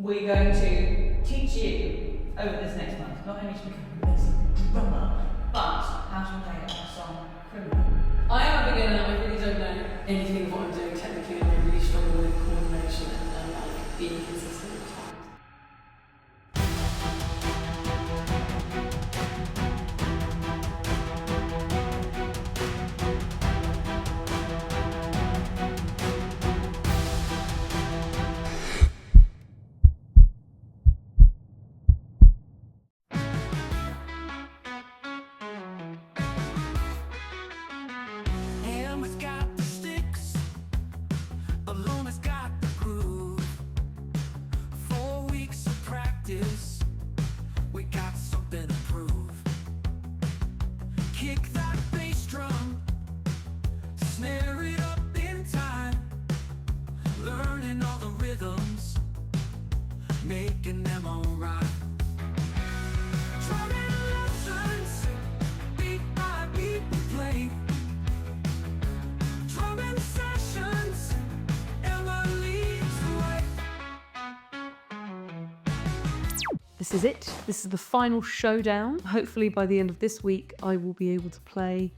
we're going to teach you over this next month not only to become a best drummer, but how to play our song Criminal. I am a beginner, I really don't know anything of what I'm doing technically, and I really struggle with coordination and like being consistent with time. Hammer's got the sticks, Balloon's got the groove. 4 weeks of practice, we got something to prove. Kick that bass drum, snare it up in time, learning all the rhythms, making them alright. Drumming lessons, beat by beat we play. Drumming sessions, Emma leads the way. This is it. This is the final showdown. Hopefully by the end of this week, I will be able to play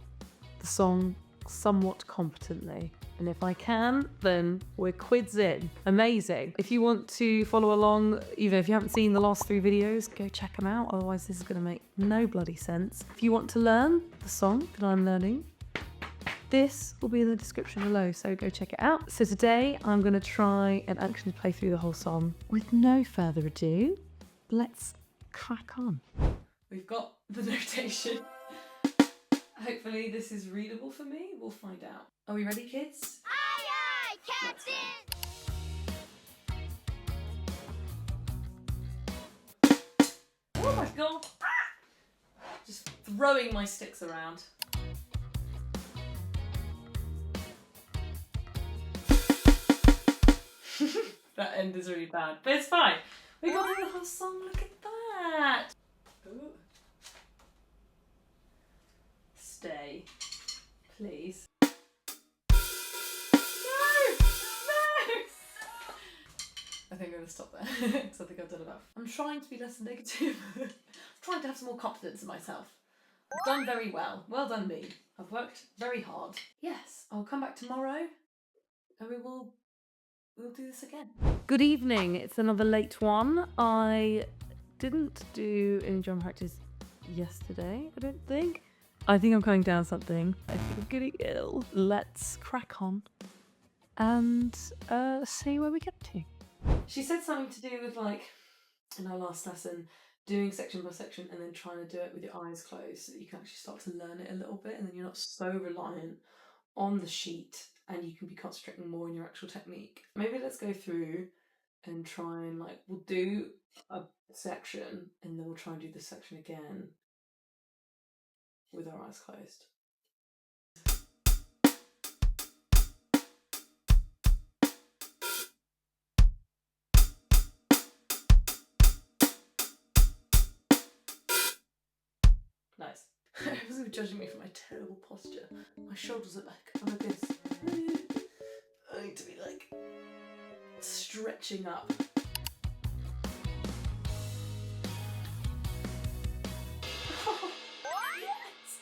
the song somewhat competently. And if I can, then we're quids in. Amazing. If you want to follow along, even if you haven't seen the last 3 videos, go check them out. Otherwise, this is going to make no bloody sense. If you want to learn the song that I'm learning, this will be in the description below, so go check it out. So today, I'm going to try and actually play through the whole song. With no further ado, let's crack on. We've got the notation. Hopefully this is readable for me. We'll find out. Are we ready, kids? Aye, aye, Captain! Oh my god! Just throwing my sticks around. That end is really bad, but it's fine. We got through the whole song. Look at that. Ooh. Stay, please. No! No! I think I'm going to stop there because I think I've done enough. I'm trying to be less negative. I'm trying to have some more confidence in myself. I've done very well. Well done me. I've worked very hard. Yes, I'll come back tomorrow and we'll do this again. Good evening. It's another late one. I didn't do any drum practice yesterday, I don't think. I think I'm coming down something. I think I'm getting ill. Let's crack on and see where we get to. She said something to do with, like, in our last lesson, doing section by section and then trying to do it with your eyes closed so that you can actually start to learn it a little bit, and then you're not so reliant on the sheet and you can be concentrating more on your actual technique. Maybe let's go through and try and, like, we'll do a section and then we'll try and do the section again with our eyes closed. Nice. Everyone's been judging me for my terrible posture. My shoulders are back. I'm like this. I need to be like stretching up. Yes!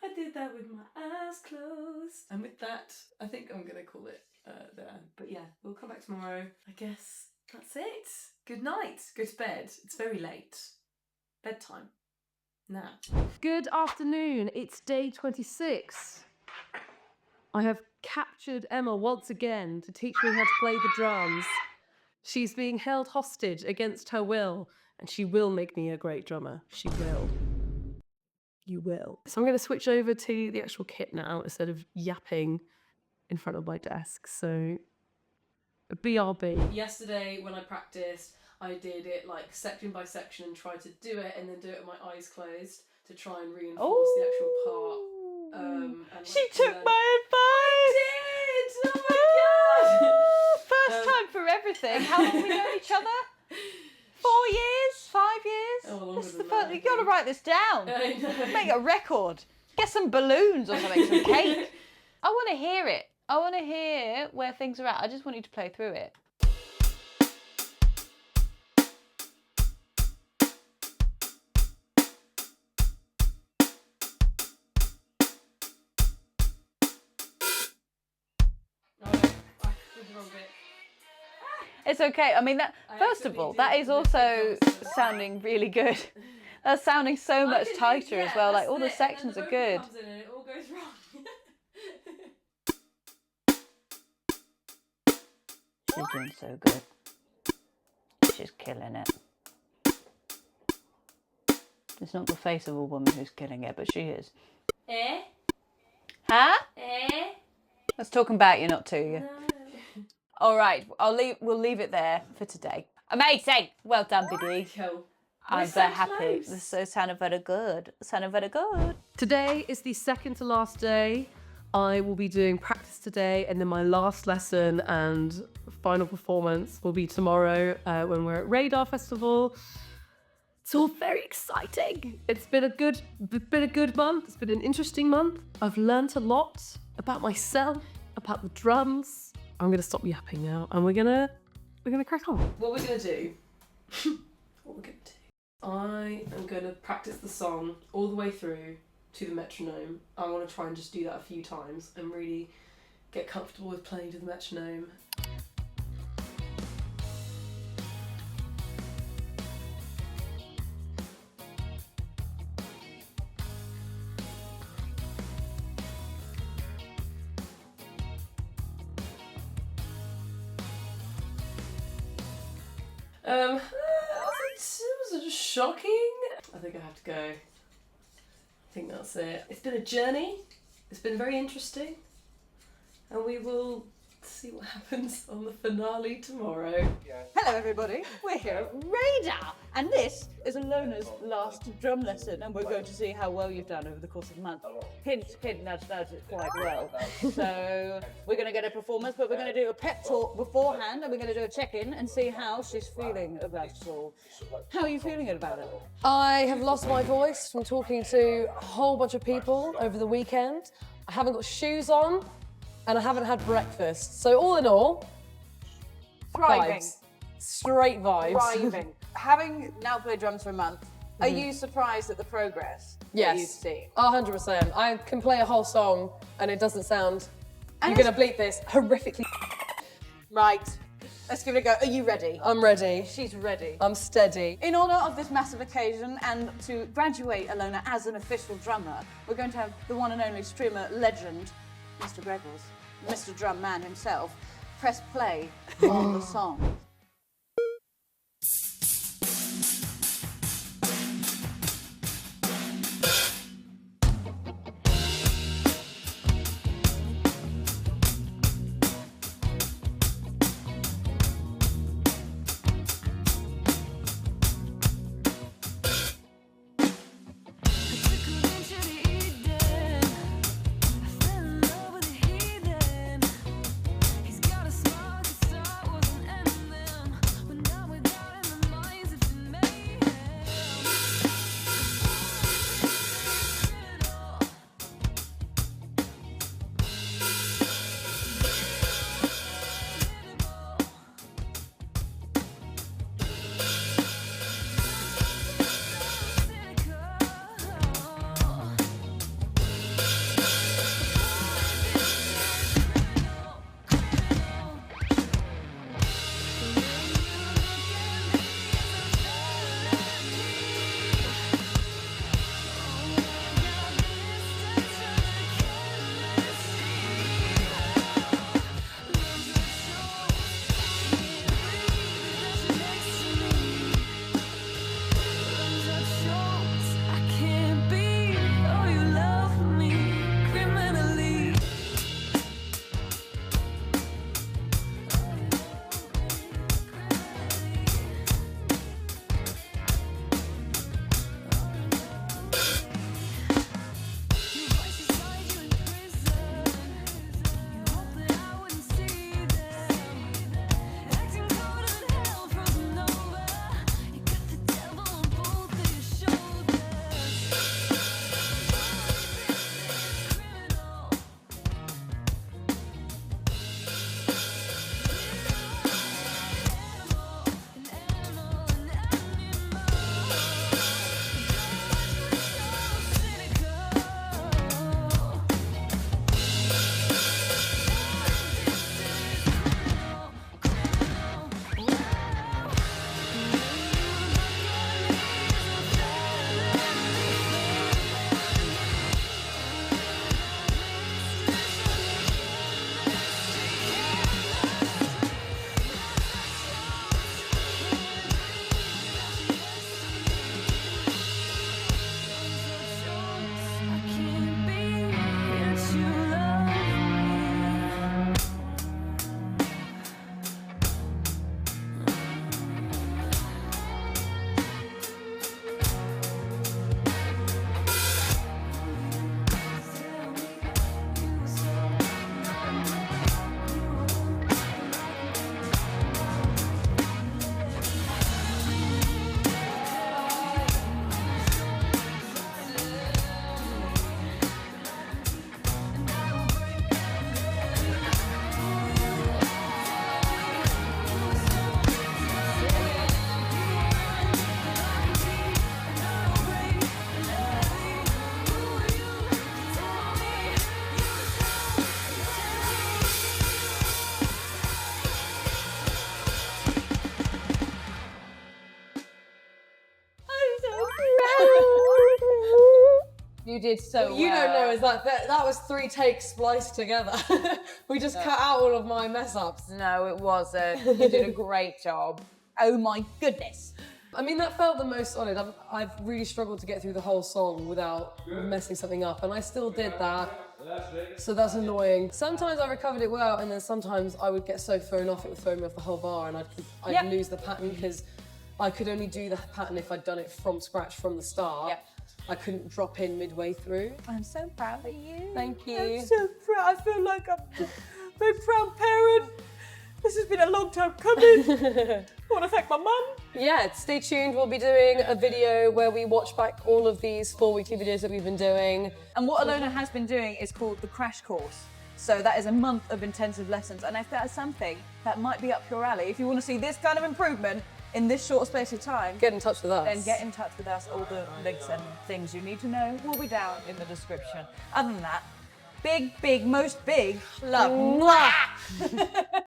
I did that with my eyes closed. And with that, I think I'm gonna call it there. But yeah, we'll come back tomorrow. I guess that's it. Good night. Go to bed. It's very late. Bedtime. Now. Good afternoon. It's day 26. I have captured Emma once again to teach me how to play the drums. She's being held hostage against her will, and she will make me a great drummer. She will. You will. So I'm going to switch over to the actual kit now instead of yapping in front of my desk. So, BRB. Yesterday when I practiced, I did it like section by section and tried to do it and then do it with my eyes closed to try and reinforce the actual part. And, like, She took my advice! I did! Oh my god! First time for everything. How long have we known each other? 4 years? 5 years? Oh, longer This is than the first, that, I you got to think. write this down. I know. Make a record. Get some balloons or something, some cake. I want to hear it. I want to hear where things are at. I just want you to play through it. It's okay. I mean, that first of all, that is also sounding really good. That's sounding so much tighter as well. Like all the sections are good. Comes in and it all goes wrong. She's doing so good. She's killing it. It's not the face of a woman who's killing it, but she is. Eh? Huh? Eh? Let's talking about you, not to you. No. All right, we'll leave it there for today. Amazing. Well done, Biddy. Cool. I'm We're very so happy. close. This so sounded very good. Sounded very good. Today is the second to last day. I will be doing practice today, and then my last lesson and final performance will be tomorrow when we're at Radar Festival. It's all very exciting. It's been a good month. It's been an interesting month. I've learnt a lot about myself, about the drums. I'm gonna stop yapping now, and we're gonna crack on. What we're gonna do? I am gonna practice the song all the way through to the metronome. I want to try and just do that a few times and really get comfortable with playing to the metronome. Was it shocking? I think I have to go. I think that's it. It's been a journey. It's been very interesting. And we will see what happens on the finale tomorrow. Hello, everybody. We're here at Radar, and this is Alona's last drum lesson, and we're going to see how well you've done over the course of the month. Hint, hint, nudge, nudge, quite well. So we're going to get a performance, but we're going to do a pep talk beforehand, and we're going to do a check-in and see how she's feeling about it all. How are you feeling about it? I have lost my voice from talking to a whole bunch of people over the weekend. I haven't got shoes on, and I haven't had breakfast. So all in all, Thriving. vibes. Straight vibes. Thriving. Having now played drums for a month, are you surprised at the progress that you Yes, see? 100%. I can play a whole song and it doesn't sound, And you're gonna bleep this, horrifically. Right. Let's give it a go. Are you ready? I'm ready. She's ready. I'm steady. In honour of this massive occasion and to graduate Alona as an official drummer, we're going to have the one and only streamer legend, Mr. Greggles, Mr. Drum Man himself, press play on the song. He's got a smile, the start wasn't ending. did so What you don't know is that was 3 takes spliced together. We just cut out all of my mess ups. No, it wasn't. You did a great job. Oh my goodness. I mean, that felt the most solid. I've really struggled to get through the whole song without messing something up, and I still did that. So that's annoying. Sometimes I recovered it well, and then sometimes I would get so thrown off, it would throw me off the whole bar, and I'd Yep. lose the pattern because I could only do the pattern if I'd done it from scratch from the start. Yep. I couldn't drop in midway through. I'm so proud of you. Thank you. I'm so proud. I feel like I'm a very proud parent. This has been a long time coming. I want to thank my mum. Yeah, stay tuned. We'll be doing a video where we watch back all of these 4 weekly videos that we've been doing. And what Alona has been doing is called the Crash Course. So that is a month of intensive lessons. And if that is something that might be up your alley, if you want to see this kind of improvement in this short space of time, Get in touch with us. then get in touch with us. All the links and things you need to know will be down in the description. Other than that, big, most big love. Mwah!